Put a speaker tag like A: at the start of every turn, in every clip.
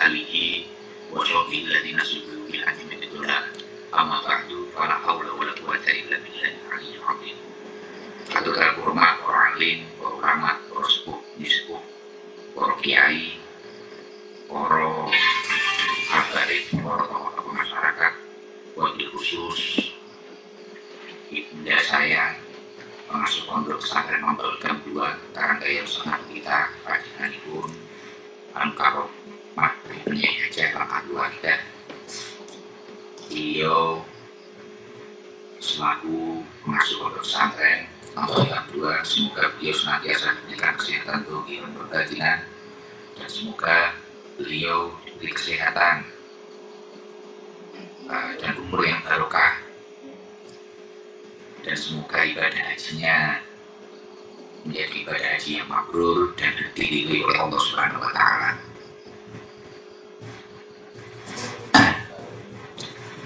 A: alihi wa sahbihi alladziina subiqu bil azmi bidullah. Amma ba'du, fala haula wala quwwata illa billahil aliyyil azim. Atau terhormat para alim, para ulama, para sepuh, nispuh, para kiai, para habaib, para tokoh masyarakat, wabil khusus ibunda saya, pengasuh pondok pesantren Mambal Gang 2 Karanggayan Senang kita, Panjenenganipun Angkaro Makribnya Aceh Langkah Keluarga. Beliau selaku pengasuh pondok pesantren Mambal Gang 2, semoga beliau senantiasa diberikan kesehatan rohani dan perbatinan, dan semoga beliau diberi kesehatan dan umur yang barokah, dan semoga ibadah hajinya menjadi ibadah haji yang mabrur dan diridhoi oleh Allah Subhanahu wa Ta'ala.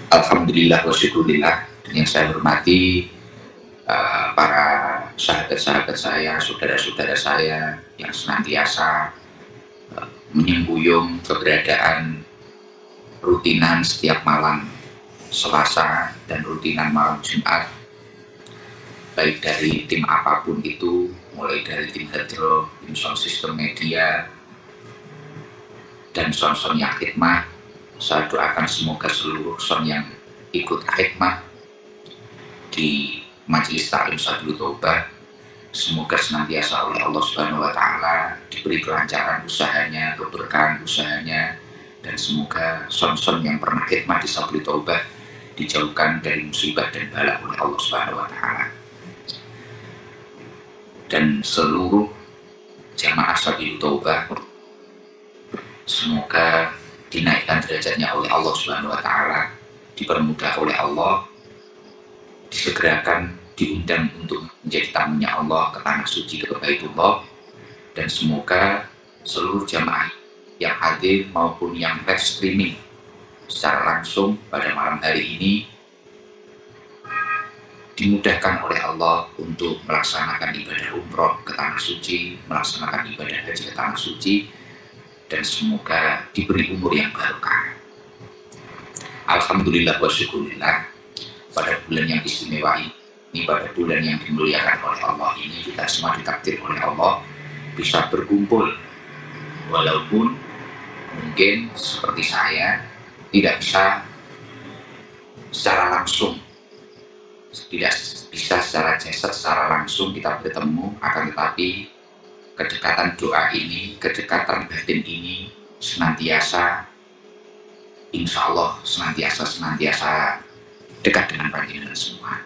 A: Alhamdulillah wa syukurillah. Dan yang saya hormati para sahabat-sahabat saya, saudara-saudara saya yang senantiasa menyembuyung keberadaan rutinan setiap malam Selasa dan rutinan malam Jumat, baik dari tim apapun itu, mulai dari tim Hadro, tim sound system media, dan sound-sound yang khidmah. Saya doakan semoga seluruh sound yang ikut khidmah di Majelis Ta'lim Sabilul Taubah semoga senantiasa oleh Allah Subhanahu wa Ta'ala diberi kelancaran usahanya, keberkahan usahanya, dan semoga sound-sound yang pernah khidmah di Sabilul Taubah dijauhkan dari musibah dan bala oleh Allah Subhanahu wa Ta'ala. Dan seluruh jamaah Sabilul Taubah semoga dinaikkan derajatnya oleh Allah Subhanahu wa Ta'ala, dipermudah oleh Allah, disegerakan diundang untuk menjadi tamunya Allah ke tanah suci, ke Baitullah, dan semoga seluruh jamaah yang hadir maupun yang live streaming secara langsung pada malam hari ini dimudahkan oleh Allah untuk melaksanakan ibadah umroh ke tanah suci, melaksanakan ibadah haji ke tanah suci, dan semoga diberi umur yang barokah. Alhamdulillah wa syukurillah, pada bulan yang istimewa ini, pada bulan yang dimuliakan oleh Allah ini, kita semua ditakdir oleh Allah bisa berkumpul, walaupun mungkin seperti saya tidak bisa secara langsung, tidak bisa secara jasad, secara langsung kita bertemu, akan tetapi kedekatan doa ini, kedekatan batin ini senantiasa, insya Allah senantiasa dekat dengan panjenengan semua.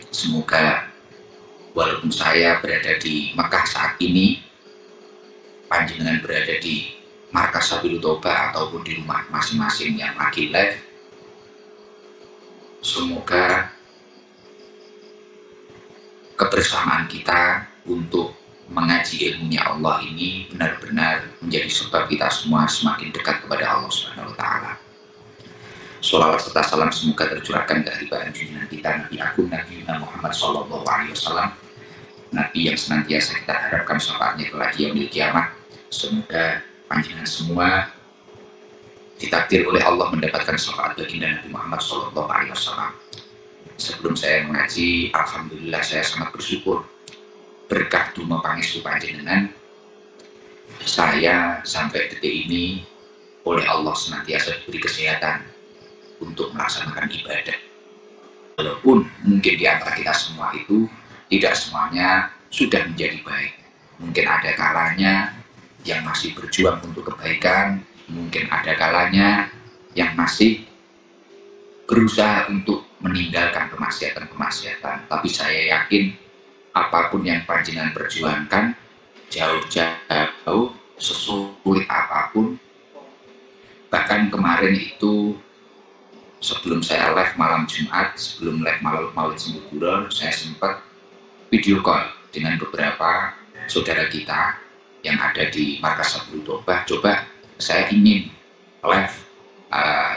A: Semoga walaupun saya berada di Mekah saat ini, panjenengan berada di Markas Sabilul Taubah ataupun di rumah masing-masing yang lagi live, semoga kebersamaan kita untuk mengaji ilmunya Allah ini benar-benar menjadi sebab kita semua semakin dekat kepada Allah Subhanahu wa Ta'ala. Sholawat serta salam semoga tercurahkan ke hadirat junjungan kita Nabi Agung Nabi Muhammad SAW, Nabi yang senantiasa kita harapkan syafaatnya kelak di yaumil kiamah. Semoga panjenengan semua ditakdir oleh Allah mendapatkan syafaat baginda Nabi Muhammad SAW. Sebelum saya mengaji, alhamdulillah saya sangat bersyukur berkah dumo pangestu panjenengan, saya sampai detik ini oleh Allah senantiasa diberi kesehatan untuk melaksanakan ibadah. Walaupun mungkin di antara kita semua itu tidak semuanya sudah menjadi baik, mungkin ada kalanya yang masih berjuang untuk kebaikan, mungkin ada kalanya yang masih berusaha untuk meninggalkan kemaksiatan-kemaksiatan. Tapi saya yakin apapun yang panjenengan perjuangkan, jauh-jauh, sesulit apapun, bahkan kemarin itu sebelum saya live malam Jumat, sebelum live Maulid Sembukuro, saya sempat video call dengan beberapa saudara kita yang ada di Markas Sabilul Taubah. Coba saya ingin live,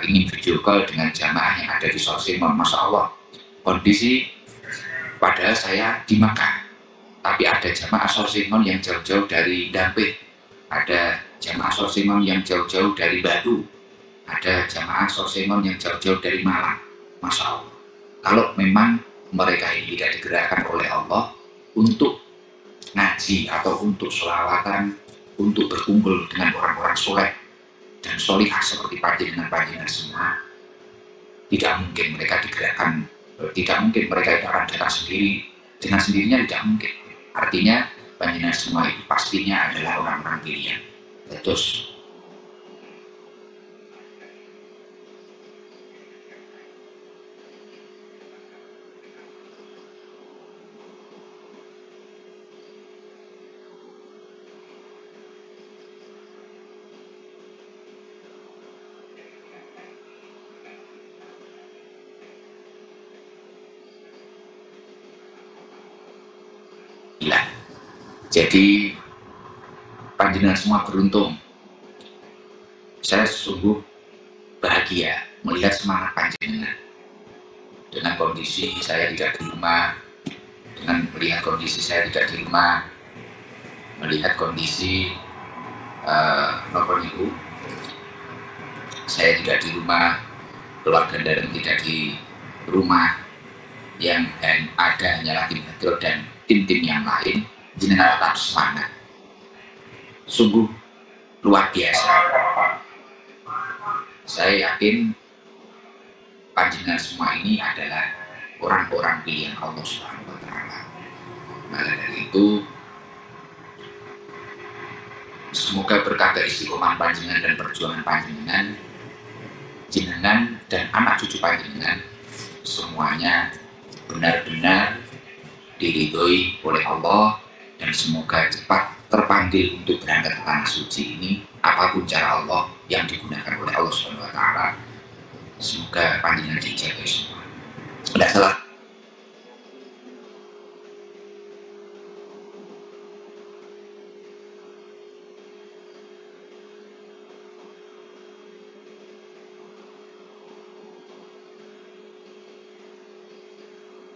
A: ingin video call dengan jamaah yang ada di Sorsimon. Masya Allah, kondisi padahal saya di Makkah, tapi ada jamaah Sorsimon yang jauh-jauh dari Dampit, ada jamaah sorsimon yang jauh-jauh dari Batu, ada jamaah sorsimon yang jauh-jauh dari Malang. Masya Allah, kalau memang mereka ini tidak digerakkan oleh Allah untuk ngaji atau untuk sholawatan, untuk berkumpul dengan orang-orang soleh dan solihah seperti panjenengan semua, tidak mungkin mereka digerakkan, tidak mungkin mereka itu akan datang sendiri dengan sendirinya, tidak mungkin. Artinya panjenengan semua itu pastinya adalah orang-orang pilihan. Terus gila. Jadi panjenengan semua beruntung. Saya sungguh bahagia melihat semangat panjenengan. Dengan kondisi saya tidak di rumah, dengan melihat kondisi saya tidak di rumah, melihat kondisi nopo niku, saya tidak di rumah, keluarga dan tidak di rumah, yang ada hanyalah tim Hadro dan tim-tim yang lain, jenengan tetap semangat. Sungguh luar biasa. Saya yakin panjenengan semua ini adalah orang-orang pilihan Allah Subhanahu wa Ta'ala. Maka dari itu, semoga berkah istiqomah panjenengan dan perjuangan panjenengan, jenengan dan anak cucu panjenengan semuanya benar-benar diridhoi oleh Allah, dan semoga cepat terpanggil untuk berangkat ke tanah suci ini, apapun cara Allah yang digunakan oleh Allah Subhanahu wa Ta'ala. Semoga panjenengan dijaga semua. Tidak salah.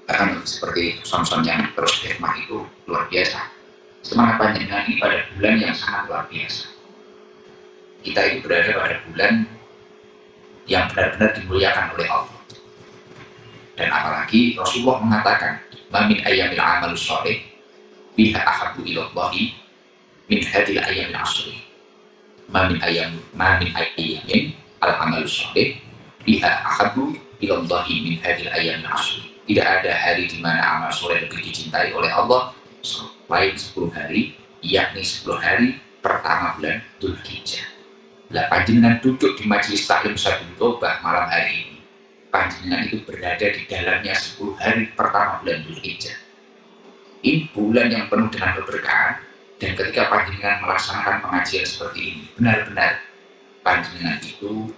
A: Akan seperti Samson yang terus hikmah itu luar biasa. Semangat panjenengan ini pada bulan yang sangat luar biasa. Kita itu berada pada bulan yang benar-benar dimuliakan oleh Allah. Dan apalagi Rasulullah mengatakan, "Min ayyamil amalus sholih biha ahabbu ilallahi min hadhil ayyamil asri." Min ayyamin al amalus sholih biha ahabbu ilallahi min hadhil ayyamil asri. Tidak ada hari di mana amal soleh lebih dicintai oleh Allah selain 10 hari, yakni 10 hari pertama bulan Dzulhijjah. Lah panjenengan duduk di majelis taklim Sabil Tobah malam hari ini, panjenengan itu berada di dalamnya 10 hari pertama bulan Dzulhijjah. Ini bulan yang penuh dengan keberkahan, dan ketika panjenengan melaksanakan pengajian seperti ini, benar-benar panjenengan itu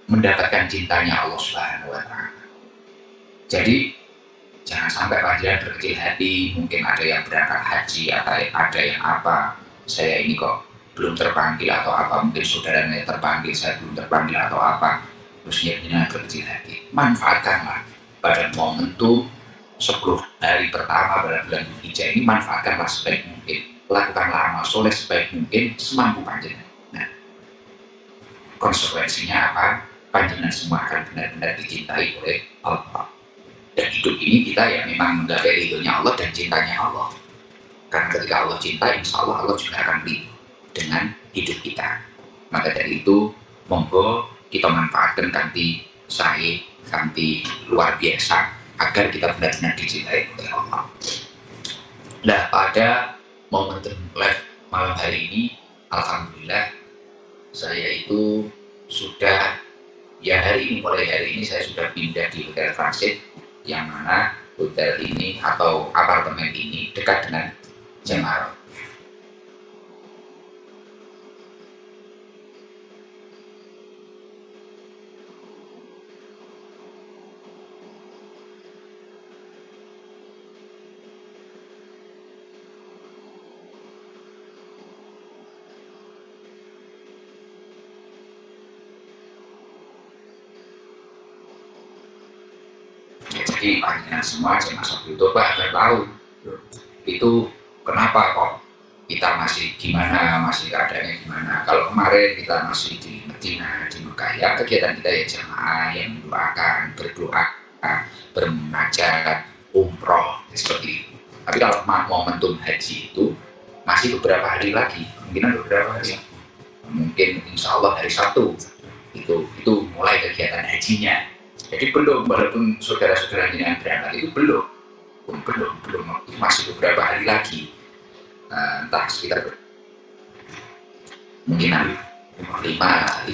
A: mendapatkan cintanya Allah Subhanahu wa Ta'ala. Jadi jangan sampai panjenengan berkecil hati, mungkin ada yang berangkat haji atau ada yang apa, saya ini kok belum terpanggil atau apa, mungkin saudaranya terpanggil, saya belum terpanggil atau apa, terus jangan berkecil hati. Manfaatkanlah pada momentum 10 hari pertama pada bulan Dzulhijjah ini, manfaatkanlah sebaik mungkin, lakukanlah amal soleh sebaik mungkin semampu panjenengan. Nah, konsekuensinya apa? Panjenengan semua akan benar-benar dicintai oleh Allah. Dan hidup ini kita ya memang menggapai ridhonya Allah dan cintanya Allah. Karena ketika Allah cinta, insya Allah Allah juga akan ridho dengan hidup kita. Maka dari itu, monggo kita manfaatkan kanti sahih, kanti luar biasa, agar kita benar-benar dicintai oleh Allah. Nah, pada momentum live malam hari ini, alhamdulillah saya itu sudah, ya mulai hari ini saya sudah pindah di Hotel Transit, yang mana hotel ini atau apartemen ini dekat dengan Jamarot. Jadi panjenengan semua jemaah Sabil Tobah agar tahu itu kenapa kok kita kita masih gimana, masih keadaannya gimana. Kalau kemarin kita masih di Medina, di Mekah, ya kegiatan kita ya jamaah yang mendoakan, berdoa, bermunajat, umroh, seperti itu. Tapi kalau momentum haji itu masih beberapa hari lagi, mungkin beberapa hari, mungkin insya Allah hari Sabtu itu mulai kegiatan hajinya. Jadi belum, walaupun saudara-saudara yang berangkat itu belum, masih beberapa hari lagi. Entah sekitar mungkin 5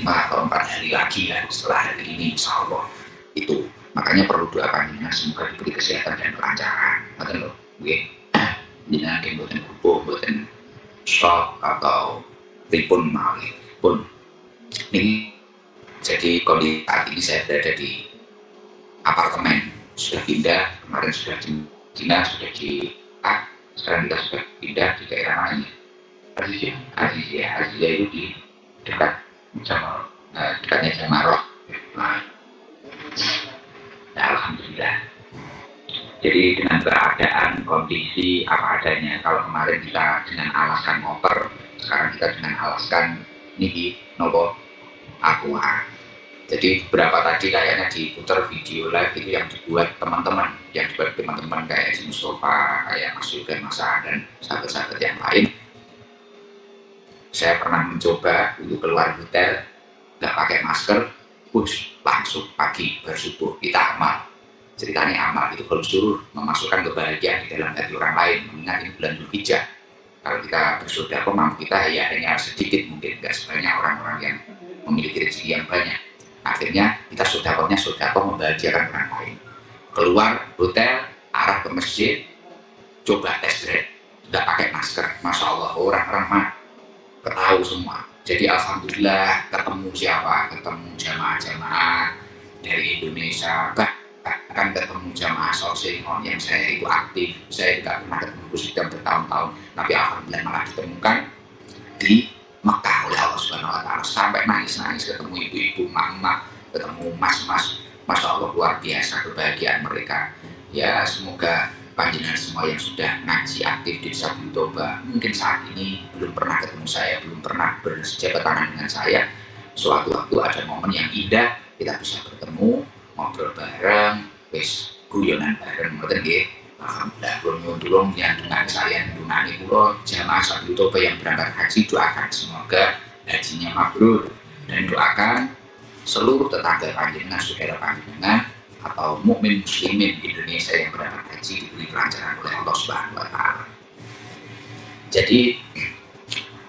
A: atau 4 hari lagi ya setelah hari ini insya Allah. Itu makanya perlu doa panjenengan semoga diberi kesehatan dan kelancaran. Ngoten lho, nggih. Jenengan nggih mboten hubung, mboten shock atau pripun mawon pun. Ini jadi kondisi saat ini saya berada di apartemen, sudah pindah, kemarin sudah di Cina, sudah di sekarang kita sudah pindah di daerah lainnya. Azizia itu di dekat dekatnya Jamarot. Nah, alhamdulillah. Jadi dengan keadaan kondisi apa adanya, kalau kemarin kita dengan alaskan motor, sekarang kita dengan alaskan ini nopo aqua. Jadi beberapa tadi kayaknya diputar video live itu yang dibuat teman-teman, kayak si Mustafa, kayak Mas Yuda, Mas dan sahabat-sahabat yang lain. Saya pernah mencoba untuk keluar hotel, nggak pakai masker, langsung pagi bersubuh kita amal. Ceritanya amal itu kalau suruh memasukkan kebahagiaan di dalam hati orang lain, mengingat ini bulan Dzulhijjah. Kalau kita bersedekah, mampu kita ya hanya sedikit, mungkin nggak sebanyak orang-orang yang memiliki rezeki yang banyak. Akhirnya kita sedekah membahagiakan orang lain. Keluar hotel, arah ke masjid, coba tes drive, nggak pakai masker, masya Allah orang-orang mah ketahu semua. Jadi alhamdulillah ketemu siapa? Ketemu jamaah-jamaah dari Indonesia, bahkan ketemu jamaah Sorsingon yang saya itu aktif. Saya tidak pernah ketemu sudah bertahun-tahun, tapi alhamdulillah malah ditemukan di Mekah oleh Allah Subhanahu Wa Taala. Sampai nangis-nangis ketemu ibu-ibu, mama, ketemu mas-mas, masya Allah luar biasa kebahagiaan mereka. Ya semoga panjenengan semua yang sudah ngaji aktif di Desa Bulu Toba, mungkin saat ini belum pernah ketemu saya, belum pernah bersejabat tangan dengan saya. Suatu waktu ada momen yang indah, kita bisa bertemu, ngobrol bareng, wis guyonan bareng, ngoten nggih. Alhamdulillah, belum yang dengan saya, dengan kulo jamaah Bulu Toba yang berangkat haji, doakan semoga hajinya mabrur dan doakan seluruh tetangga panjenengan, saudara panjenengan atau mukmin muslimin Indonesia yang berangkat haji diberi kelancaran oleh Allah Subhanahu Wa Taala. Jadi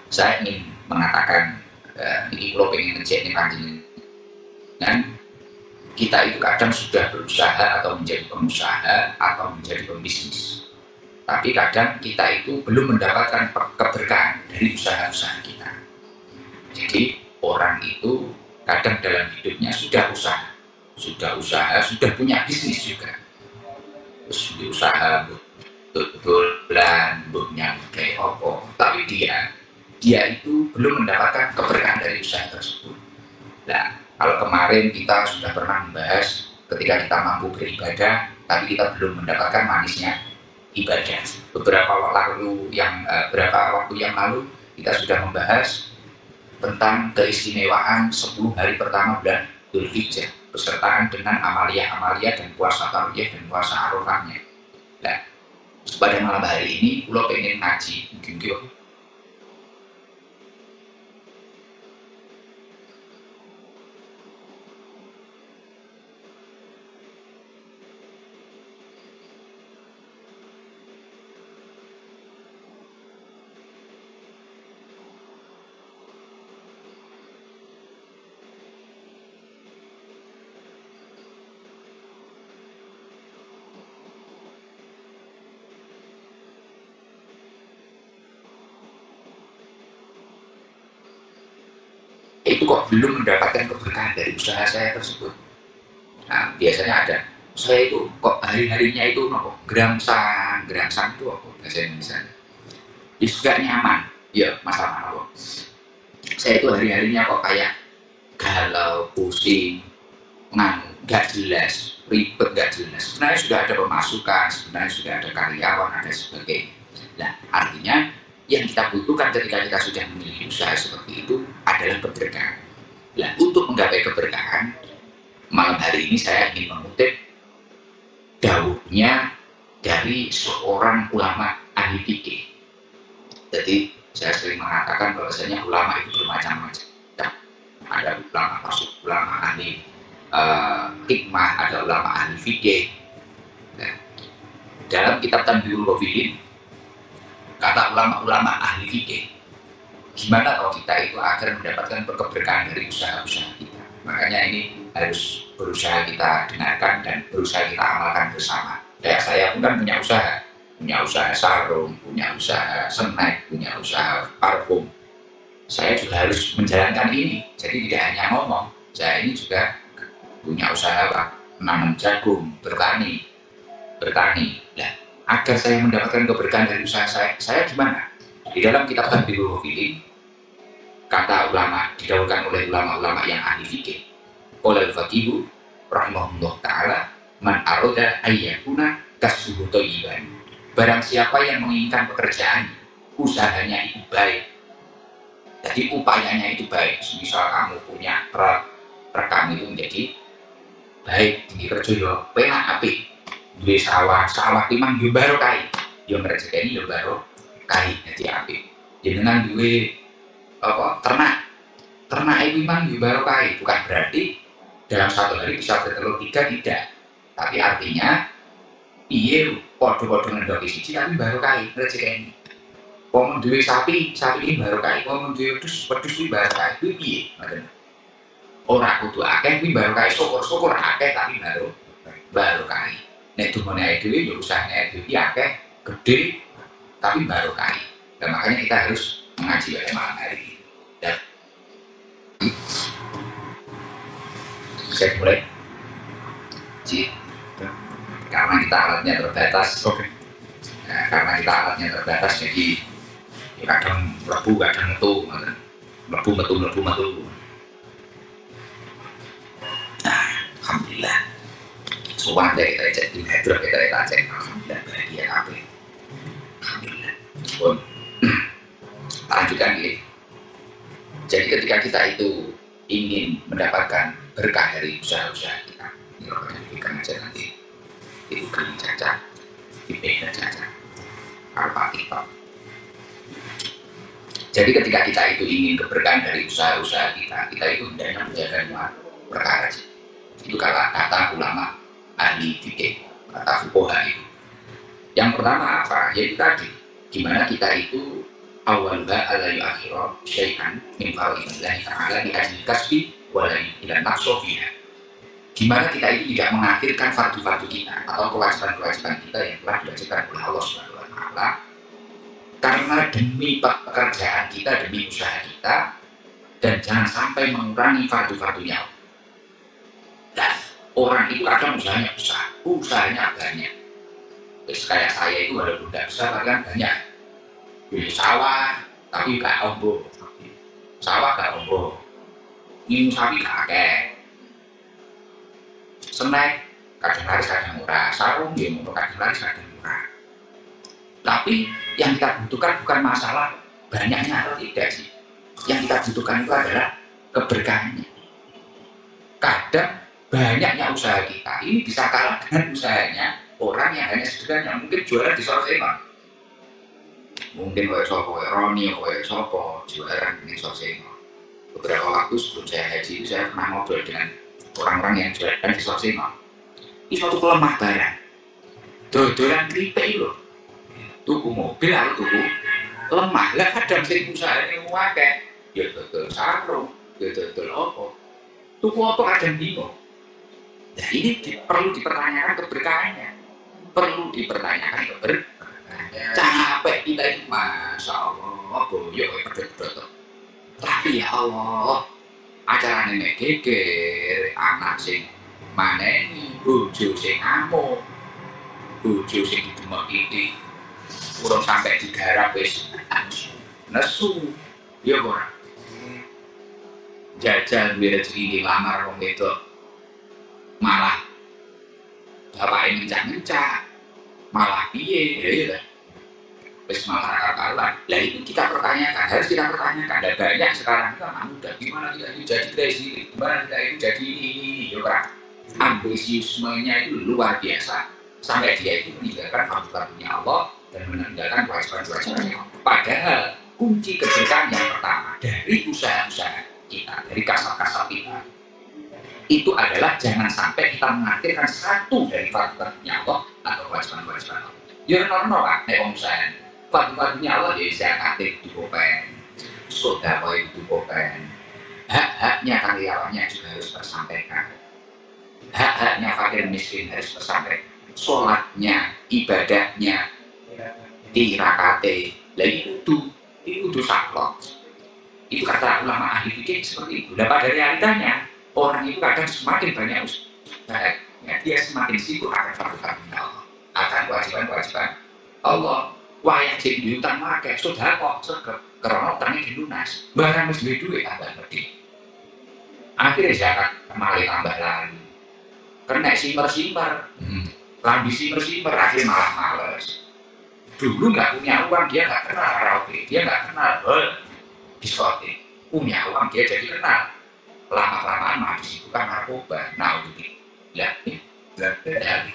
A: saya ingin mengatakan ini kalau pengen ngecek nih panjenengan, kita itu kadang sudah berusaha atau menjadi pengusaha atau menjadi pembisnis, tapi kadang kita itu belum mendapatkan keberkahan dari usaha-usaha kita. Jadi orang itu kadang dalam hidupnya sudah punya bisnis juga, terus usaha betulan, bukan kayak apa, tapi dia itu belum mendapatkan keberkahan dari usaha tersebut. Nah, kalau kemarin kita sudah pernah membahas ketika kita mampu beribadah, tapi kita belum mendapatkan manisnya ibadah. Beberapa waktu yang lalu kita sudah membahas tentang keistimewaan 10 hari pertama bulan Dzulhijjah, besertaan dengan amalia-amalia dan puasa tarawih dan puasa arafahnya. Nah, pada malam hari ini, kalau pengen ngaji, mungkin itu kok belum mendapatkan keberkahan dari usaha saya tersebut. Nah, biasanya ada, saya itu kok hari-harinya itu gerangsang itu apa bahasa Indonesia? Itu gak nyaman, ya masalah apa? Saya itu hari-harinya kok kayak galau, pusing, gak jelas, ribet, gak jelas. Sebenarnya sudah ada pemasukan, sebenarnya sudah ada karyawan, ada sebagainya. Nah, artinya Yang kita butuhkan ketika kita sudah memiliki usaha seperti itu adalah keberkahan. Nah, untuk menggapai keberkahan, malam hari ini saya ingin mengutip dawuhnya dari seorang ulama ahli fikih. Jadi saya sering mengatakan bahwasanya ulama itu bermacam-macam. Ada ulama masuk, ulama ahli hikmah, ada ulama ahli fikih. Nah, dalam kitab Tanbihul Ghafilin, kata ulama-ulama ahli fikih, gimana kalau kita itu agar mendapatkan keberkahan dari usaha-usaha kita. Makanya ini harus berusaha kita dengarkan dan berusaha kita amalkan bersama. Kayak saya pun kan punya usaha sarung, punya usaha snack, punya usaha parfum. Saya juga harus menjalankan ini. Jadi tidak hanya ngomong, saya ini juga punya usaha apa? Menanam jagung, bertani. Nah, agar saya mendapatkan keberkahan dari usaha saya gimana? Di dalam kitab Tanbihul Ghafilin, kata ulama, didahulukan oleh ulama-ulama yang ahli fikih. Qala al-faqihu rahimahullah ta'ala, man arada ayyakuna kasbuhu thayyiban. Barang siapa yang menginginkan pekerjaan, usahanya itu baik. Jadi upayanya itu baik. Misal kamu punya rekam itu menjadi baik, tinggi kerja yo penak apik. Duwe sawah timang yo barokah. Yo ngrejekeni yo barokah dadi apik. Jenengan duwe ternak itu memang yo barokah. Bukan berarti dalam satu hari bisa bertelur 3, tidak. Tapi artinya iya podo-podo ngendoki siji tapi barokah rezekine. Wong duwe sapi ini barokah. Wong duwe wedhus iki barokah. Kuwi piye? Ngoten. Ora kudu akeh kuwi barokah. Syukur akeh tapi barokah. Nek dungane awake dhewe ya usahane awake dhewe akeh, gede tapi barokah. Dan makanya kita harus mengaji pada malam hari ini. Dan saya mulai. Karena kita alatnya terbatas. Nah, karena kita alatnya terbatas, jadi ya kadang mlebu, kadang metu. Nah, alhamdulillah. Semua ada kita cek di metro, kita cek. Alhamdulillah, bahagia apa? Alhamdulillah. Pun lanjutkan ini. Jadi ketika kita itu ingin mendapatkan berkah dari usaha-usaha kita, ini orang yang berikan aja nanti. Itu kan cacat, dipindah cacat, apa. Jadi ketika kita itu ingin keberkahan dari usaha-usaha kita itu hendaknya menjaga 5 perkara. Itu kata ulama ahli fikih, kata fuqaha itu. Yang pertama apa? Yaitu tadi, gimana kita itu awalnya ala yu'akhirah syai'an min fara'idillahi ta'ala di ajli kasbi walai ila naqsofiha. Gimana kita itu tidak mengakhirkan fardu-fardu kita atau kewajiban-kewajiban kita yang telah diwajibkan oleh Allah Subhanahu wa taala karena demi pekerjaan kita, demi usaha kita, dan jangan sampai mengurangi fardu-fardunya. Dan orang itu kadang usahanya banyak. Terus kayak saya itu walaupun tidak besar kan banyak. Beli sawah tapi gak ombo. Sawah gak ombo. Minum sapi gak akeh. Snack kadang laris kadang murah, sarung ya kadang laris kadang murah. Tapi yang kita butuhkan bukan masalah banyaknya atau tidak sih. Yang kita butuhkan itu adalah keberkahannya. Kadang banyaknya usaha kita ini bisa kalah dengan usahanya orang yang hanya sederhana, mungkin jualan di Sorsema. Mungkin kayak sopo, Roni, kayak sopo jualan di Sorsema. Beberapa waktu sebelum saya haji itu saya pernah ngobrol dengan orang-orang yang jualan di Sorsema. Ini suatu kelemah barang. Dodolan keripik loh. Tuku mobil atau tuku lemah. Lah kadang sing usaha yang akeh. Ya dodol sarung, ya dodol apa. Tuku apa kadang bingung. Nah ini perlu dipertanyakan keberkahannya. Perlu dipertanyakan keberkahannya. Capek kita itu Masya Allah, boyok pedot-pedot. Tapi ya Allah, acara nenek geger, anak sing maneni, bojo sing ngamuk, bojo sing didemek titik, urung sampai digarap wis nesu, ya ora. Jajal duwe rezeki lamar wong wedok, malah bapake mencak-mencak, malah piye ya. wis malah kalah. Lah itu kita pertanyakan, harus kita pertanyakan. Dan banyak sekarang itu anak muda, gimana kita itu jadi presiden, gimana kita itu jadi ini, ya kan? Ambisiusmenya itu luar biasa. Sampai dia itu meninggalkan fardu-fardunya Allah dan meninggalkan kewajiban-kewajibannya Allah. Padahal kunci keberkahan yang pertama dari usaha-usaha kita, dari kasar-kasar kita, itu adalah jangan sampai kita mengakhirkan satu dari fardu-fardunya Allah atau kewajiban-kewajiban Allah. Ya normal Pak, nek wong usaha. Fardu-fardunya Allah ya zakat itu kopen, sedekah itu kopen. Hak-haknya karyawannya juga harus tersampaikan. Hak-haknya fakir miskin harus tersampaikan. Sholatnya, ibadahnya, tirakate, lagi itu saklok. Itu kata ulama ahli fikih seperti itu. Dan pada realitanya orang itu kadang semakin banyak usaha, ya, dia semakin sibuk akan fardu-fardunya Allah, akan kewajiban-kewajiban Allah. Wayah jadi diutang makai, sudah kok segep karena utangnya dilunas. Barang mesti duit tambah gede. Akhirnya zakat malah tambah lagi. Kena simper-simper. Lambi simper-simper, akhirnya malah males. Dulu nggak punya uang, dia nggak kenal karaoke, dia nggak kenal diskotik. Punya uang, dia jadi kenal. Lama-lamaan malah disibukkan narkoba. Nah, itu ya.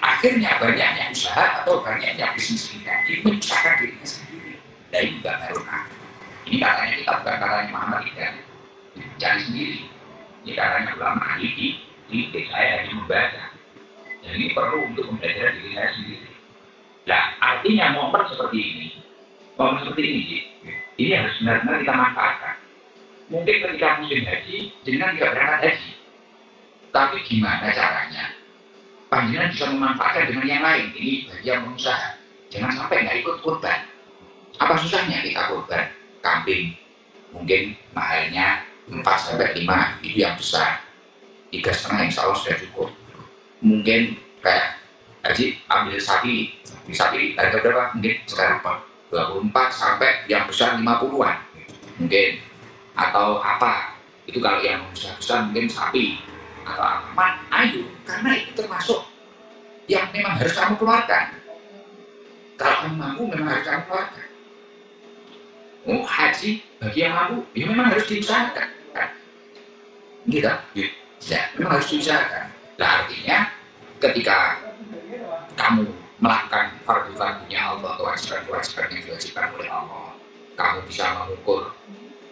A: Akhirnya banyaknya usaha atau banyaknya bisnis kita ini menyusahkan dirinya sendiri. Dan ini nggak barokah. Ini katanya kita bukan katanya Muhammad ya. Cari sendiri. Ini katanya ulama ahli di saya lagi membaca. Dan ini perlu untuk membelajar diri saya sendiri. Nah, artinya momen seperti ini, ini harus benar-benar kita manfaatkan. Mungkin ketika musim haji, jenengan tidak berangkat haji, tapi gimana caranya? Panjenengan bisa memanfaatkan dengan yang lain. Ini bagi yang pengusaha. Jangan sampai nggak ikut kurban. Apa susahnya kita kurban? Kambing, mungkin mahalnya 4-5, itu yang besar. 3,5 insya Allah sudah cukup. Mungkin kayak haji ambil sapi harga berapa? Mungkin sekarang 24 sampai yang besar 50-an mungkin, atau apa itu kalau yang besar mungkin sapi atau apa. Ayo, karena itu termasuk yang memang harus kamu keluarkan. Kalau kamu mampu memang harus kamu keluarkan. Haji bagi yang mampu ya memang harus diusahakan gitu ya, memang harus diusahakan. Nah, artinya ketika kamu melakukan fardu-fardunya Allah, kewajiban-kewajiban yang diwajibkan oleh Allah, kamu bisa mengukur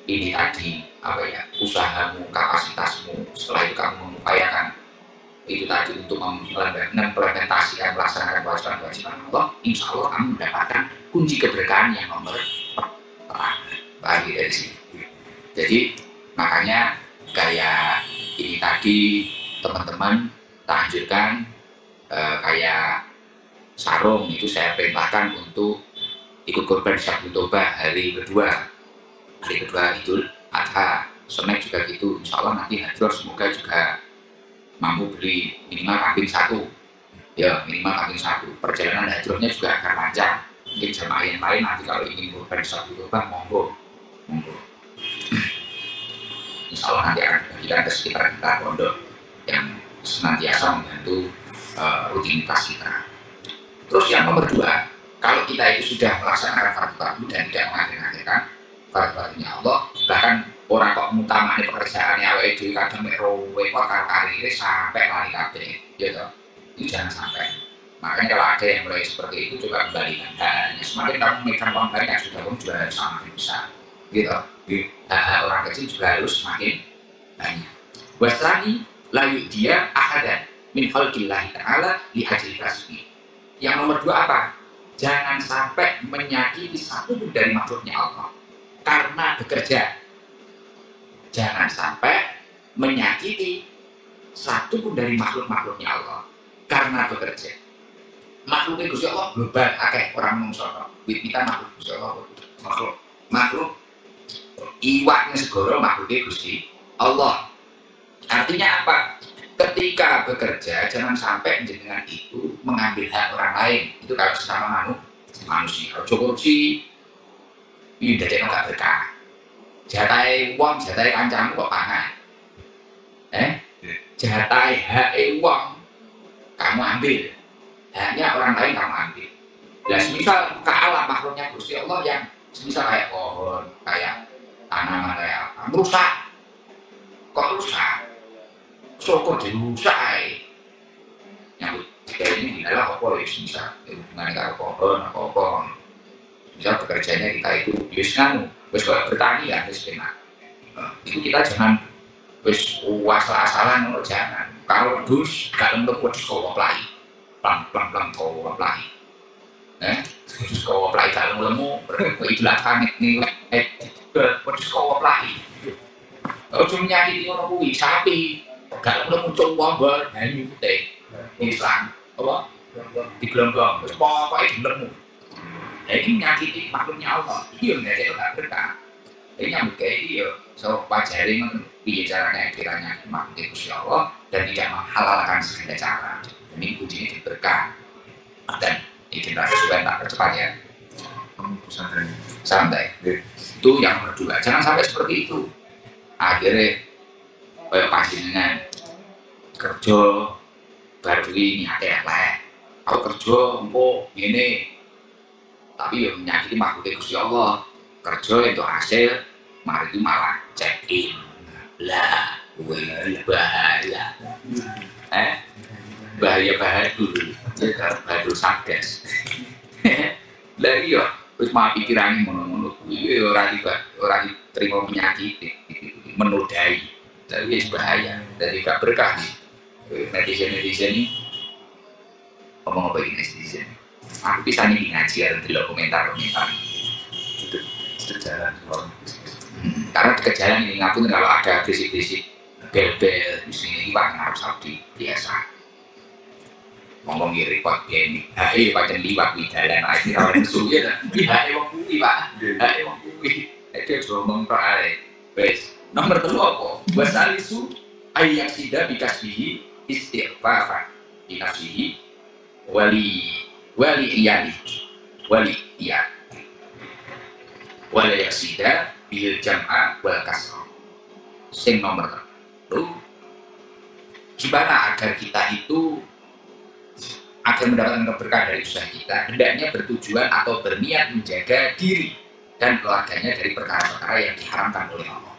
A: ini tadi usahamu, kapasitasmu. Setelah itu kamu mengupayakan itu tadi untuk mengimplementasikan, melaksanakan kewajiban-kewajiban Allah, insya Allah kamu mendapatkan kunci keberkahan yang nomor pertama dari sini. Jadi makanya kayak ini tadi teman-teman tak anjurkan kayak sarung itu saya perintahkan untuk ikut korban Syahdu Toba hari kedua Idul Adha. Senin juga gitu, insya Allah nanti hadroh semoga juga mampu beli minimal kambing 1 ya, minimal kambing 1. Perjalanan hadrohnya juga akan lancar. Mungkin jemaah yang lain nanti kalau ingin korban Syahdu Toba monggo insya Allah nanti akan dibagikan ke sekitar kita pondok yang senantiasa membantu rutinitas kita. Terus yang nomor 2, kalau kita itu sudah melaksanakan fardu-fardu dan tidak mengakhirkan fardu-fardunya Allah, bahkan orang kok mutamane pekerjaannya awake dhewe kadang merowe kok karirnya sampai lari kabeh, gitu. Itu jangan sampai. Makanya kalau ada yang mulai seperti itu coba kembalikan. Hanya semakin kamu memegang uang banyak sudah kamu juga harus semakin besar, gitu. Orang kecil juga harus semakin banyak. Wasani layu dia ahadan min khalqillahi ta'ala li ajli kasbi. Yang nomor 2 apa? Jangan sampai menyakiti satu pun dari makhluknya Allah karena bekerja. Jangan sampai menyakiti satu pun dari makhluk-makhluknya Allah karena bekerja. Makhluknya Gusti Allah global, akeh orang mengsono. Kita makhluk Gusti Allah, makhluk iwaknya segoro makhluknya Gusti Allah. Artinya apa? Ketika bekerja jangan sampai jenengan itu mengambil hak orang lain. Itu kalau sesama manusia. Kalau korupsi ini dadekno gak berkah. Jatahe wong, jatahe kancamu kok pangan. Jatahe hak wong kamu ambil. Haknya orang lain kamu ambil. Lah misal kalah makhluk-makhluknya Gusti Allah yang semisal kayak pohon, kayak tanaman, kayak apa, merusak. Kok rusak? Syukur dirusak. Yang kayak ini adalah apa ya, misal hubungannya karo pohon apa-apa. Misal bekerjanya kita itu biasanya wis kalau bertani ya wis enak. Itu kita jangan wis asal-asalan ngono, jangan. Kalau dus gak lempeng wedhus kok plai. Plang kok plai. Wedhus kok plai gak lemu idola kanek nih wedhus kok plai. Ojo nyakiti ngono kuwi, sapi gak lemu coba banyu teh. Islam apa? Digelonggong. Wis pokoke dilemu. Ini menyakiti makhluknya Allah. Iya nggak ada tak berkah. Ini nyambut kayak iya. So wajari piye caranya kiranya makhluk Gusti Allah dan tidak menghalalkan segala cara. Ini kuncinya diberkah. Dan ini sudah tak percepat ya. Santai. Itu yang kedua. Jangan sampai seperti itu. Akhirnya kayak panjenengan kerja baru ini elek. Aku kerja engko ngene. Tapi yang menyakiti makhluk Gusti Allah, kerja itu hasil, mari itu malah check in lah, bahaya, bahaya dulu, bahaya satgas. Lah iya, terus malah pikirannya mono-mono, orang terima menyakiti, menodai, tapi bahaya, dari gak berkah. Netizen ini ngomong apa ini netizen? Aku bisa nih ngaji atau tidak komentar-komentar itu jalan karena di jalan ini ngapun kalau ada berisik-berisik bel-bel di sini Pak Arab Saudi biasa ngomong repot gini pancen liwat di jalan akhirnya orang suya dah wong kuwi Pak wong kuwi itu ngomong tok ae wis nomor 3 apa wasalisu ayyaksida bikasbihi istighfar di nafsihi wali iyali wala yaksida bil jam'a wal kasr. Sing nomor 1 gimana agar kita itu agar mendapatkan keberkahan dari usaha kita, hendaknya bertujuan atau berniat menjaga diri dan keluarganya dari perkara-perkara yang diharamkan oleh Allah.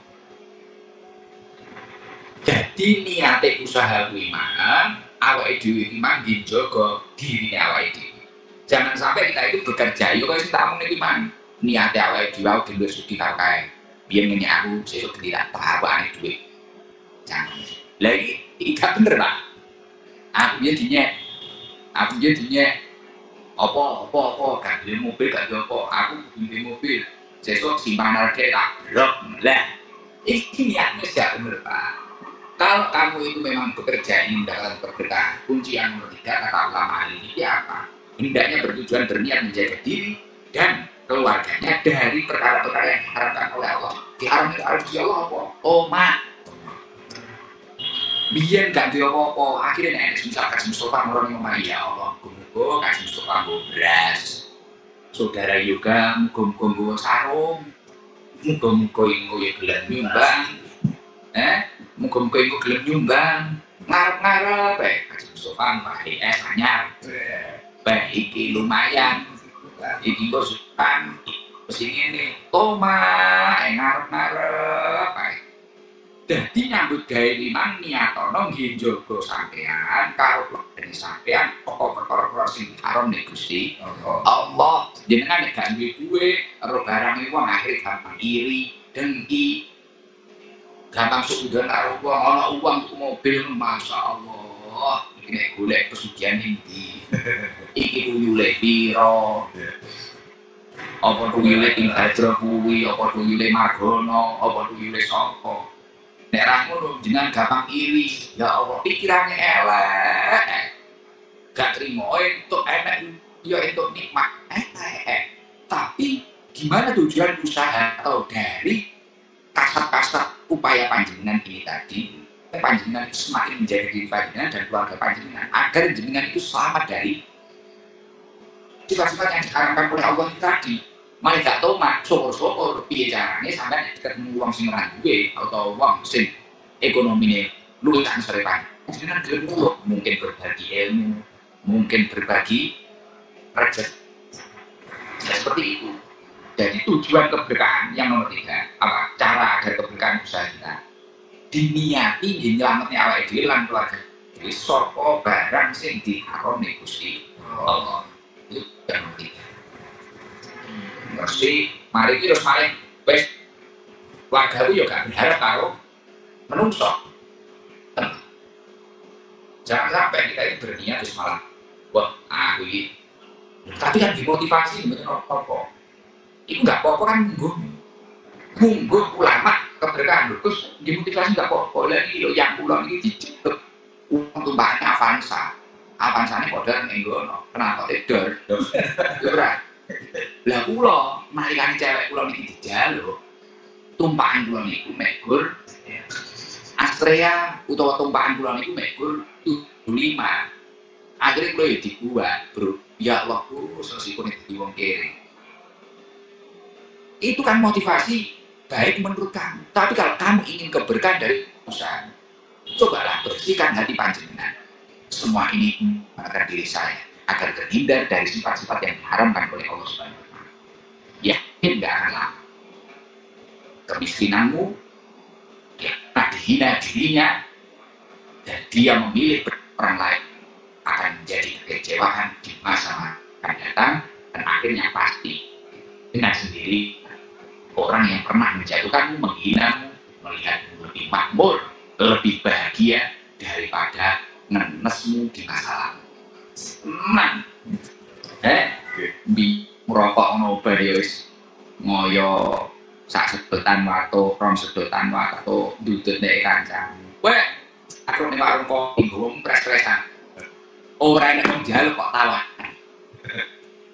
A: Jadi niate usaha kuwi mang awake dhewe iki mang njaga dirine awake dhewe. Jangan sampai kita itu bekerja, yuk kalau kita ngomong ini man niatnya awalnya diwau gendut suki tau kae biar ngenyek aku sesuk tidak apa aneh duit jangan lagi gak bener Pak aku dia dinyek apa gak beli mobil gak beli apa aku beli mobil sesuk simpanan harga tak blok lah ini niatnya gak bener Pak. Kalau kamu itu memang bekerja ingin mendapatkan keberkahan, kunci yang nomor 3 kata ulama ahli ini apa? Hendaknya bertujuan berniat menjaga diri dan keluarganya dari perkara-perkara yang diharapkan oleh Allah. Diharamkan oleh Allah apa? Oh mak, biar gak dia apa-apa. Akhirnya nek misal kasih Mustafa orang ngomong ya Allah, muga kasih Mustafa beras. Saudara juga muga-muga sarung, muga-muga iku ya gelem nyumbang. Muga-muga iku gelem nyumbang. Ngarep-ngarep kasih Mustafa bae anyar. Baik iki lumayan iki kok sukan mesti ngene toma ngarep-ngarep bae dadi nyambut gawe limang niatono nggih njaga sampean karo keluarga sampean apa perkara sing haram nek Gusti Allah jenengan nek gak duwe duwe karo barang iku akhire gampang iri dengki gampang sudon karo wong ana uang tuku mobil masyaallah nek golek pesugihan iki iki tuyule piro apa tuyule ing Hajra kuwi apa tuyule Margono apa tuyule sapa nek ra ngono jenengan gampang iri ya Allah pikirannya elek gak trimo entuk enek ya entuk nikmat tapi gimana tujuan usaha atau dari kasat-kasat upaya panjenengan ini tadi panjenengan itu semakin menjaga diri panjenengan dan keluarga panjenengan agar jenengan itu selamat dari sifat-sifat yang diharamkan oleh Allah itu tadi. Malah gak tau mak syukur-syukur piye carane sampean ketemu wong sing ora duwe atau wong sing ekonomine luwih tak serepan. Jenengan gelem mungkin berbagi ilmu, mungkin berbagi rezeki. Ya, seperti itu. Jadi tujuan keberkahan yang nomor 3, apa? Cara agar keberkahan usaha kita diniati nyelametne awake dhewe lan keluarga dhewe saka barang sing diharomne Gusti Allah. Itu yang nomor 3. Mesti mari iki terus mari wis keluargaku yo gak berharap karo menungso. Jangan sampai kita ini berniat terus malah wah aku ini. Tapi kan dimotivasi betul apa-apa. Itu nggak apa-apa kan mungguh ulama keberkahan terus dimotivasi nggak apa-apa. Lagi lo yang pulang ini dicetuk uang tumpahnya Avanza ini kodar nggono kenapa tidur berat lah pulau malikane cewek pulau ini dijaluk tumpahan pulau ini megur Astrea utawa tumpahan pulau ini megur 75 akhirnya pulau ya dibuat bro ya Allah sesikun itu di wong kiri itu kan motivasi baik menurut kamu tapi kalau kamu ingin keberkahan dari usaha cobalah bersihkan hati panjenengan semua ini agar diri saya agar terhindar dari sifat-sifat yang diharamkan oleh Allah Subhanahu wa taala. Yakin enggak akan lama. Kemiskinanmu ya dihina dirinya dan dia memilih orang lain akan menjadi kekecewaan di masa akan datang dan akhirnya pasti dengan sendiri orang yang pernah menjatuhkanmu menghinamu melihatmu lebih makmur lebih bahagia daripada ngenesmu di masa lalu. Senang. Merokok ngono ya wis ngoyo sak sedotan wato, rong sedotan wato dudut nek kancang. Weh, aku ning warung kopi nggo pres-presan. Ora enek wong njaluk kok tawakan.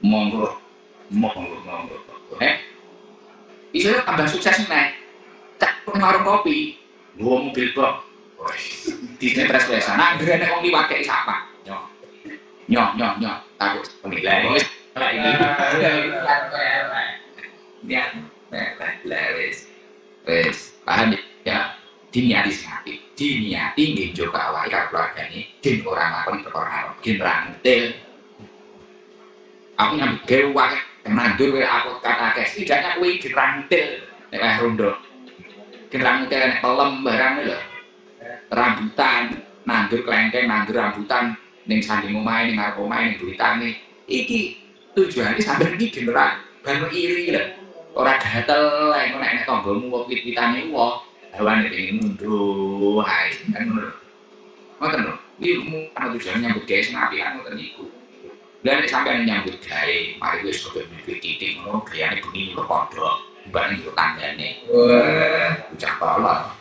A: Monggo. Bisa tambah sukses nek. Cak ning warung kopi, nggo mobil box. Di pres-presan. Nah, ngene wong liwat kek sapa? Nyok. Takut penilai. Wes, paham ya? Diniati nggih njogo awake karo keluargane, den ora nglakoni perkara haram, den rantil. Aku nyambut gawe wae nandur kowe aku kata akeh, setidaknya kowe dirantil nek wae rondo. Dirantil nek pelem barang lho. Rambutan, nandur klengkeng, nandur rambutan ning sanding omahe ning ngarep omahe ning duitane. Iki tujuane sampeyan iki generasi ban iri lho. Ora gatel ae nek tanggamu wit-witane wong, hawane pengen mundur ae. Kan ngono. Ngoten lho. Iki ana tujuane nyambut gawe sing apik ngoten niku. Lah nek sampeyan nyambut gawe, mari wis kudu mikir titik ngono gayane bengi kok padha, mbane yo tanggane. Wah, ucap Allah.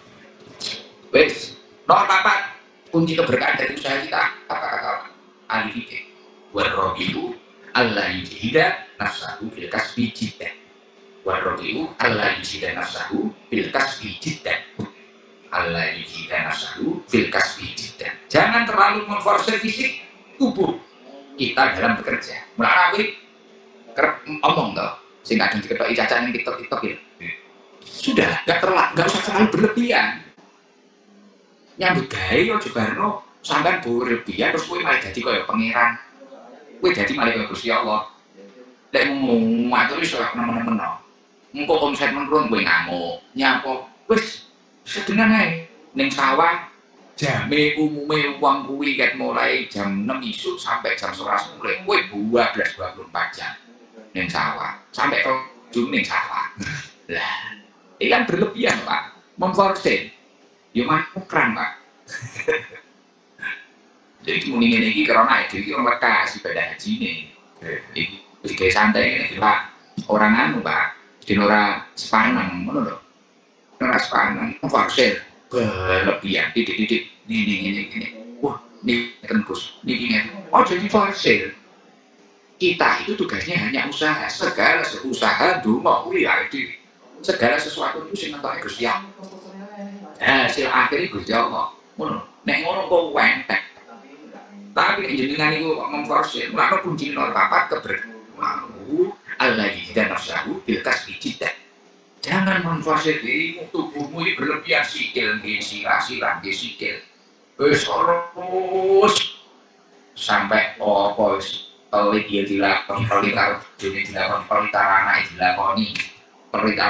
A: Wis nomor 4, kunci keberkahan dari usaha kita kata-kata ahli fikih. Warrobiu Allah yujhida nafsahu fil kasbi jiddan. Warrobiu Allah yujhida nafsahu fil kasbi jiddan. Allah yujhida nafsahu fil kasbi jiddan. Jangan terlalu memforsir fisik tubuh kita dalam bekerja. Mulai aku kerep omong toh, sing kadang diketoki caca ning TikTok ya. Sudah, enggak usah terlalu berlebihan. Nyambut gawe yo Jogarno sampean berlebihan terus kowe malah dadi kaya pangeran. Kowe dadi malah kaya Gusti Allah. Lek ngomong atur wis ora nemen-nemen. Engko omset menurun kowe ngamuk, nyapa wis sedengan ae ning sawah jame umume wong kuwi ket mulai jam 6 isuk sampai jam 11 sore. Kowe 12-24 jam ning sawah, sampai ke ujung ning sawah. Lah, iki kan berlebihan, Pak. Memforsir. Ya makran Pak. Jadi muni ngene iki karena iki ora lekas ibadah haji ne. Iki santai ngene Pak. Orang anu Pak, den ora sepaneng ngono lho. Ora sepaneng, memforsir berlebihan titik-titik ini. Wah, ini tembus. Niki ngene. Oh, jadi forsir. Kita itu tugasnya hanya usaha, segala usaha donga kuwi ya iki. Segala sesuatu itu sing entuk Gusti Allah. Hasil akhirnya Gusti Allah. Ngono. Nek ngono kok entek. Tapi nek jenengan iku kok memforsir, mulane kunci nomor 4 keberkahan. Allah yujhida nafsahu bil kasbi jiddan. Jangan memforsir dirimu, tubuhmu ini berlebihan sikil, sirah, sikil. Wis terus sampai apa wis Oleh dia dilakoni, perintah dunia dilakoni, perintah anak dilakoni, perintah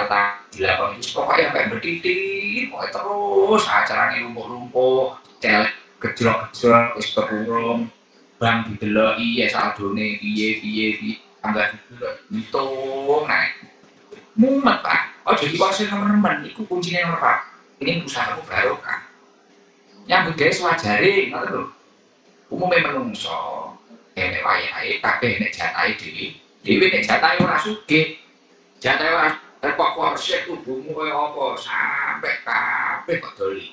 A: dilakoni. Pokoknya sampai berdiri, pokoknya terus acaranya lumpuh-lumpuh, celek, gejrok-gejrok, wis berurung, bang dideloi, ya saldone, piye, tambah didelok, hitung, naik. Mumet Pak, oh jadi wasil teman-teman, itu kuncinya nomor 4. Ini usahaku baru kan. Nyambut gawe swajare, ngoten lho. Umume menungso, nek wayahe kabeh nek jatahe dhewe nek jatahe ora sugih. Jatahe ora kok korse tubuhmu kaya apa sampe kabeh kok doli.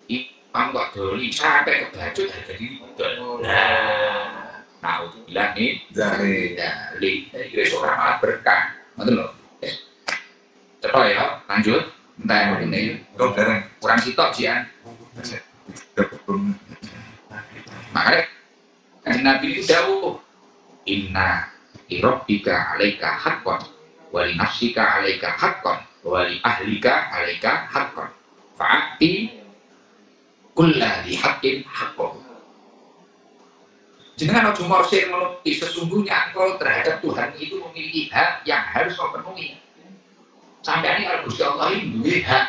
A: Ipang kok doli sampe kebacut dadi dol. Nah, naudzubillah nih dari wis ora malah berkah. Ngoten lho. Cetok ya, lanjut. Entar ini kurang sitok jian. Makanya Nabi itu jauh. Inna lirabbika 'alaika haqqan wa li nafsika 'alaika haqqan wa li ahlika 'alaika haqqan. Fa'ati kulli haqqin haqqahu. Jenengan ojo morsir ngono, sesungguhnya engkau terhadap Tuhan itu memiliki hak yang harus kau penuhi. Sampai ini kalau Gusti Allah ini duwe hak.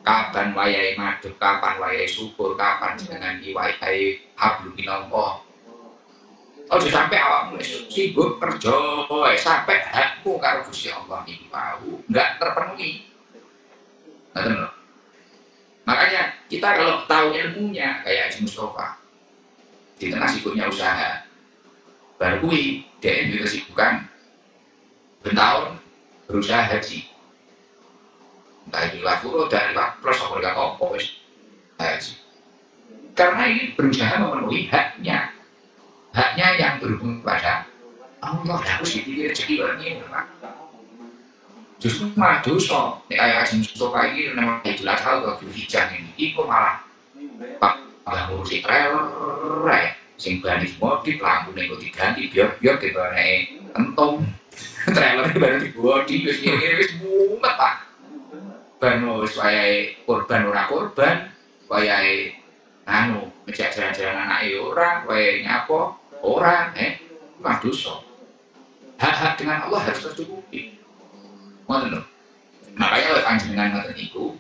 A: Kapan wayahe madhep, kapan wayahe syukur, kapan jenengan iki wayahe hablum minallah. Ojo sampai awakmu sibuk kerja sampai hakmu karo Gusti Allah iki wau enggak terpenuhi. Ngoten lho. Makanya kita kalau tahu ilmunya kayak Haji Mustafa di tengah sibuknya usaha baru kuwi dia juga kesibukan bertahun berusaha haji. Entah itu lafuro dari plus apa enggak apa haji. Karena ini berusaha memenuhi haknya yang berhubung pada Allah. Aku sih pikir rezeki ini Pak. Justru malah dosa. Kayak Haji Mustafa ini memang jelas hal kalau hijab ini itu malah Pak malah ngurusi trailer sing bani modif lampu nego diganti biar dibane entung trailer baru dibodi wis mumet Pak. Bano wis wayahe korban ora korban, wayahe anu ngejak jalan-jalan anake ora, wayahe nyapo ora, mah dosa. Hak-hak dengan Allah harus tercukupi. Ngoten lho. Makanya oleh panjenengan ngoten niku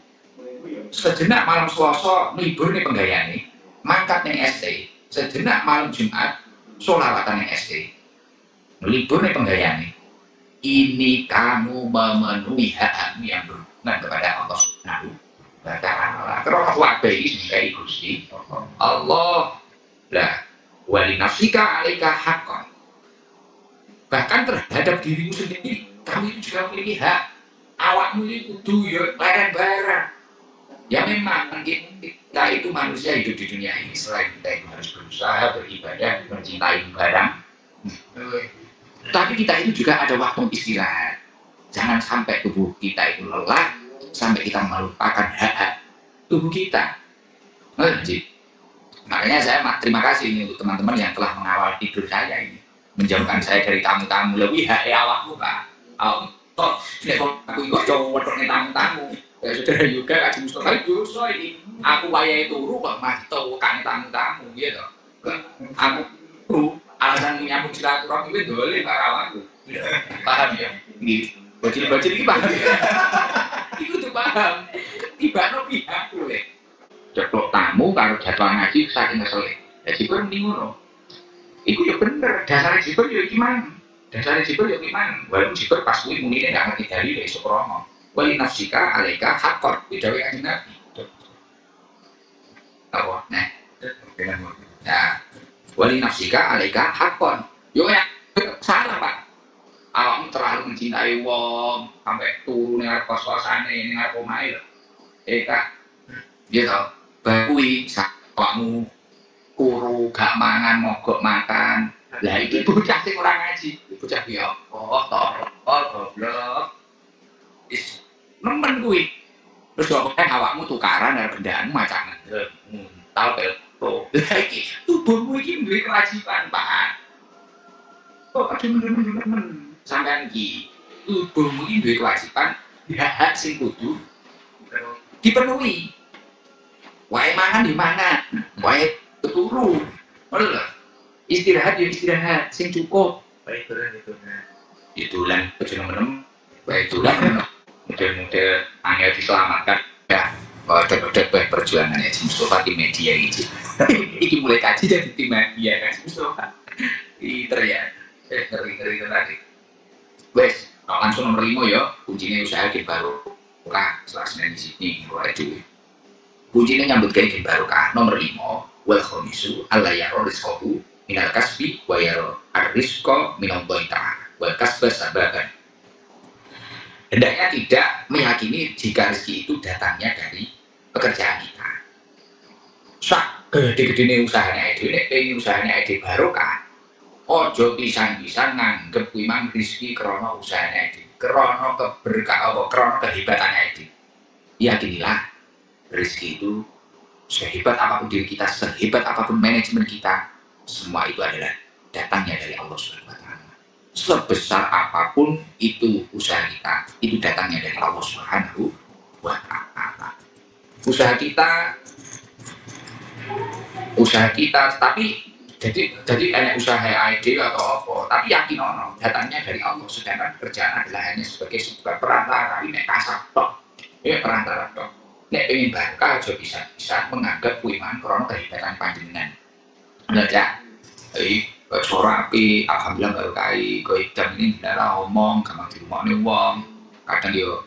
A: sejenak malam Selasa libur nih penggayane, mangkat ning ST. Sejenak malam Jumat sholawatan ning ST. Libur nih penggayane. Ini kamu memenuhi hak-hakmu yang berhubungan kepada Allah Subhanahu wa Ta'ala. Karena wabai ini Gusti Allah lah wali nafsika 'alaika haqqan. Bahkan terhadap dirimu sendiri kamu itu juga memiliki hak. Awakmu itu kudu ya leren barang. Ya memang kita itu manusia hidup di dunia ini selain kita itu harus berusaha, beribadah, mencintai barang. Tapi kita itu juga ada waktu istirahat. Jangan sampai tubuh kita itu lelah sampai kita melupakan hak-hak tubuh kita. Makanya saya terima kasih ini untuk teman-teman yang telah mengawal tidur saya ini, menjauhkan saya dari tamu-tamu. Lebih hak awakmu Pak. Aku ikut cowok tamu-tamu. Ya saudara juga Haji Mustafa itu ini. Aku wayahe turu kok masih tahu kan tamu-tamu gitu. Aku turu alasan nyambung silaturahmi itu boleh Pak awakku. Paham ya? Gitu. Bocil-bocil ini paham ya? Itu tuh paham. Tibano pihak boleh. Ceplok tamu karo jadwal ngaji saking ngeselih. Ya jiper mending ngono. Iku ya bener, dasar jiper ya gimana? Dasar jiper ya gimana? Walaupun jiper pas kuwi munine enggak ngerti dalil esuk romo. Wali nafsika 'alaika haqqan. Iki dawuh Kanjeng Nabi. Apa? Nah. Wali nafsika 'alaika haqqan. Yo ya salah Pak. Awakmu terlalu mencintai wong sampai turu ning arep kos-kosane ning arep omahe lho. Kak. Ya to, bakui awakmu kuru gak mangan mogok makan. Lah iki bocah sing ora ngaji, bocah ki apa goblok. Is nemen kuwi. Terus kok awakmu tukaran karo bendaanmu macam ngental pelpo. Lah iki tubuhmu iki duwe kewajiban, Pak. Kok ada men sampean iki tubuhmu iki duwe kewajiban hak sing kudu dipenuhi. Wae mangan di mangan, wae turu. Ngono lho. Istirahat ya istirahat sing cukup.
B: Baik beran itu.
A: Itulah kejeneng-jeneng baik itulah model-model angel diselamatkan ya. Waduh perjuangan ya Mustafa di media ini. Iki mulai kaji dari tim media kan Mustafa. Pinter ya. Ngeri tadi. Wes, langsung nomor 5 ya. Kuncinya usaha game baru. Setelah Senin di sini mulai dulu. Kuncinya nyambut gawe game baru nomor 5. Wal khamisu alla yaro rizqahu minal kasbi wa yaro ar-rizqa minal dhaita wal kasba sababan. Hendaknya tidak meyakini jika rezeki itu datangnya dari pekerjaan kita. Sak gede-gede ini usahanya itu, ini usahanya itu barokah. Ojo pisan-pisan nganggep kuwi mang rezeki krana usahanya itu, krana keberkah apa krana kehebatannya itu. Yakinilah rezeki itu sehebat apapun diri kita, sehebat apapun manajemen kita, semua itu adalah datangnya dari Allah Subhanahu wa taala. Sebesar apapun itu usaha kita, itu datangnya dari Allah Subhanahu wa taala. Usaha kita, tapi jadi hanya usaha ide atau apa, tapi yakin datangnya dari Allah. Sedangkan pekerjaan adalah hanya sebagai sebuah perantara, ini kasar tok, perantara tok. Nek pengen barokah aja bisa menganggap kuiman krono kehebatan panjenengan. Belajar, suara api, alhamdulillah barokai, kau idam ini tidak ngomong, gampang di rumah nih wong, kadang yo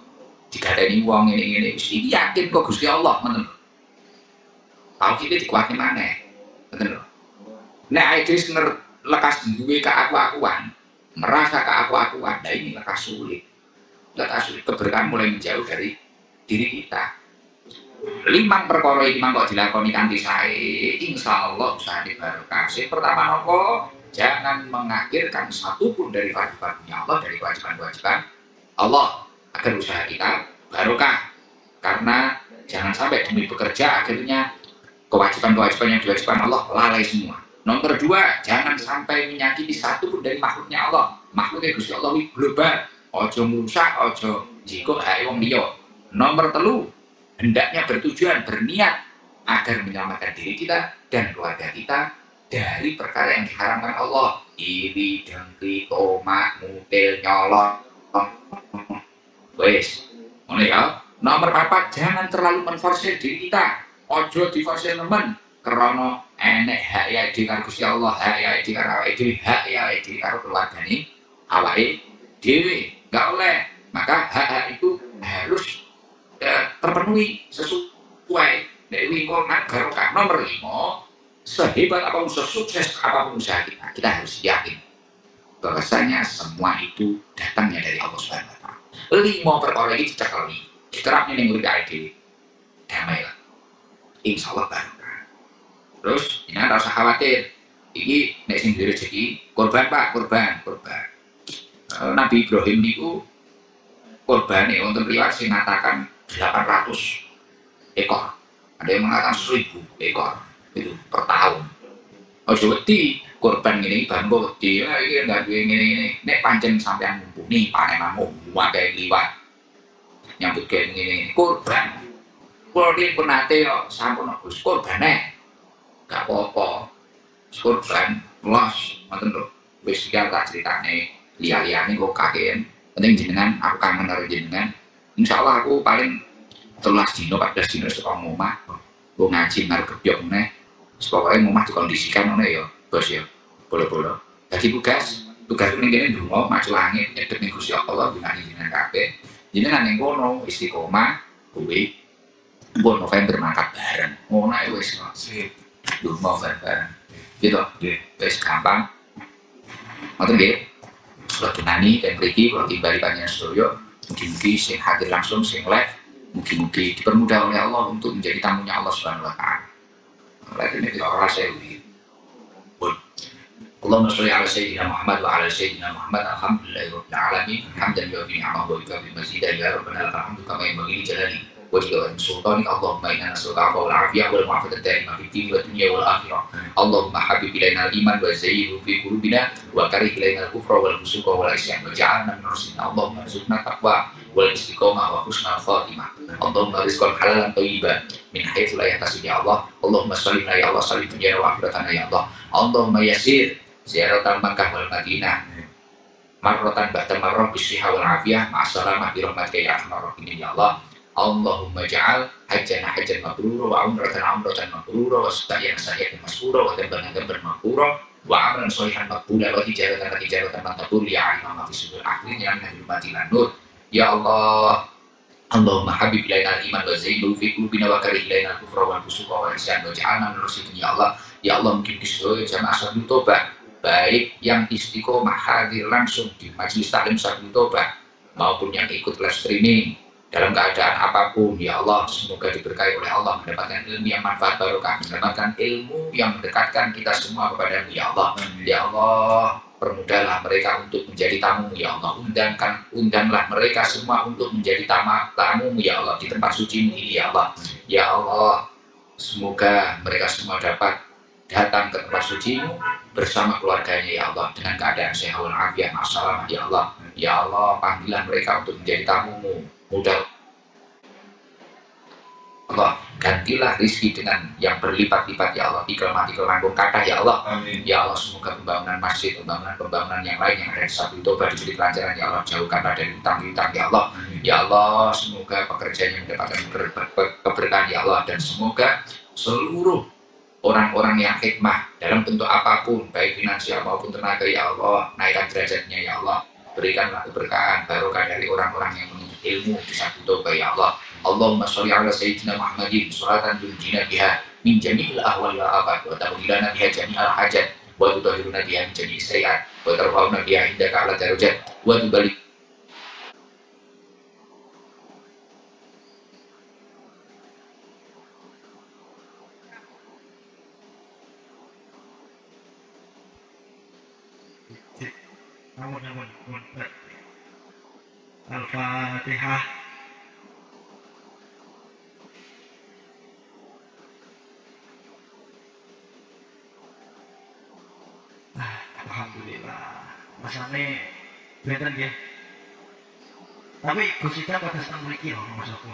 A: digadani wong ini yakin kok Gusti Allah, bener. Tahu kita dikuatin mana, bener. Nek aidis lekas duwe keaku-akuan, merasa keaku-akuan, nah ini lekas sulit. Keberkahan mulai menjauh dari diri kita. 5 perkara iki mangko dilakoni kanthi sae, insyaallah usaha barokah. Sing pertama nopo? Jangan mengakhirkan satupun dari wajiban-wajiban Allah, dari kewajiban-kewajiban Allah agar usaha kita barokah. Karena jangan sampai demi bekerja akhirnya kewajiban-kewajiban yang diwajibkan Allah lalai semua. Nomor 2, jangan sampai menyakiti satupun dari makhluknya Allah. Makhluknya Gusti Allah global. Ojo merusak, ojo jiko hae wong liya. Nomor 3, hendaknya bertujuan, berniat agar menyelamatkan diri kita dan keluarga kita dari perkara yang diharamkan Allah. Iri, dengki, tomak, mutil, nyolong. Wes, mulai ya. Nomor 4, jangan terlalu menforsir diri kita. Ojo diforsir teman. Karena enek hak ya di karo Gusti Allah, hak ya di karo awake dhewe, hak ya di karo keluargane awake dhewe. Enggak oleh. Maka hak-hak itu harus terpenuhi sesuai dari lingkungan barokah. Nomor 5, sehebat apapun, sesukses apapun usaha kita harus yakin bahwasanya semua itu datangnya dari Allah Subhanahu wa taala. 5 perkara iki dicekeli, diterapnya ning urip dhewe. Damai lah. Insyaallah barokah. Terus jangan rasa khawatir. Iki nek sing rezeki korban Pak, korban. Nabi Ibrahim niku korbane wonten riwayat sing mengatakan 800 ekor, ada yang mengatakan 1000 ekor itu per tahun. Ojo wedi korban ini bambu wedi, ini nggak duwe ini. Nek pancen sampean mumpuni panenanmu wae liwat nyambut gawe ini korban. Kalau dia penate yo sampun Gus korbane, gak apa-apa. Korban los, ngoten lho. Wis iki tak critane liya-liyane kok kakean. Penting jenengan aku kangen karo jenengan. Insyaallah aku paling 13 dino 14 dino saka omah. Gue ngaji nang gebyok meneh. Pokoke omah dikondisikan ngono ya, Bos ya. Bolo-bolo. Dadi tugas ning kene ndonga maju langit nyedhek ning Gusti Allah gunane jenengan kabeh. Jenengan ning kono istiqomah kuwi mbok November mangkat bareng. Ngono ae wis sip. Ndonga bareng. Gitu. Wis gampang. Ngoten nggih. Kalau tunani dan pergi kalau timbali panjenengan sedaya, mungkin-mungkin sing hadir langsung sing live, mungkin-mungkin dipermudah oleh Allah untuk menjadi tamunya Allah Subhanahu wa taala. Lagi ini kita rasa ini. Allahumma sholli ala sayyidina Muhammad wa ala sayyidina Muhammad alhamdulillahirabbil alamin hamdan yu'ti ni'amahu wa yukafi mazidah ya rabbana lakal hamdu kama yanbaghi li jalali وجل من سلطانك اللهم إنا نسألك العفو والعافية والمعافاة الدائمة في الدين والدنيا والآخرة اللهم حبب إلينا الإيمان وزينه في قلوبنا وكره إلينا الكفر والفسوق والعصيان واجعلنا من رشدنا اللهم ارزقنا التقوى والاستقامة وحسن الخاتمة اللهم رزقا حلالا طيبا من حيث لا يحتسب يا الله اللهم سلمنا يا الله سلم دنيانا وآخرتنا يا الله اللهم يسير زيارة مكة والمدينة marratan ba'da marrah bisihha wal afiyah ma'assalamah birahmatika ya arhamar rahimin ya Allah. Allahumma ja'al hajjana hajjan mabrura wa umratan umratan mabrura wa sa'yan sa'yan masbura wa dhanban dhanban maghfura wa amalan sholihan maqbula wa tijaratan tijaratan maqbul ya alim ma fi sudur akhir ya min hurmatil nur ya Allah. Allahumma habib ilaina al-iman wa zayyinhu fi qulubina wa karih ilaina al-kufra wal fusuqa wal isyan wa ja'alna min rasyidin ya Allah. Ya Allah, mungkin kisah jamaah sahabat tobat baik yang istiqomah hadir langsung di majelis taklim sahabat tobat maupun yang ikut live streaming dalam keadaan apapun ya Allah, semoga diberkahi oleh Allah, mendapatkan ilmu yang manfaat barokah, mendapatkan ilmu yang mendekatkan kita semua kepada-Mu ya Allah. Ya Allah, permudahlah mereka untuk menjadi tamu ya Allah, undanglah mereka semua untuk menjadi tamu ya Allah di tempat suci ini ya Allah. Ya Allah, semoga mereka semua dapat datang ke tempat suci-Mu bersama keluarganya ya Allah dengan keadaan sehat walafiat masalah ya Allah. Ya Allah, panggilan mereka untuk menjadi tamu-Mu mudah Allah, gantilah rizki dengan yang berlipat-lipat ya Allah, ikram nanggung kata ya Allah. Amin. Ya Allah, semoga pembangunan masjid, pembangunan yang lain yang ada di Sabil Toba diberi kelancaran ya Allah, jauhkanlah dari utang-utang ya Allah. Amin. Ya Allah, semoga pekerjaannya mendapatkan keberkahan ya Allah, dan semoga seluruh orang-orang yang hikmah dalam bentuk apapun, baik finansial maupun tenaga ya Allah, naikkan derajatnya ya Allah. Berikanlah keberkahan barokah dari orang-orang yang menuntut ilmu di Sabil Toba ya Allah. Allahumma sholli ala sayyidina Muhammadin sholatan tunjina biha min jami'il ahwal wal afat wa taqdilana biha jami'al hajat wa tutahhiruna biha min jami'is sayiat wa tarfa'una biha indaka ala darajat wa tubalik
B: Al-Fatihah. Alhamdulillah. Masane benten nggih. Tapi Gusti pada setengah mriki lho maksudku.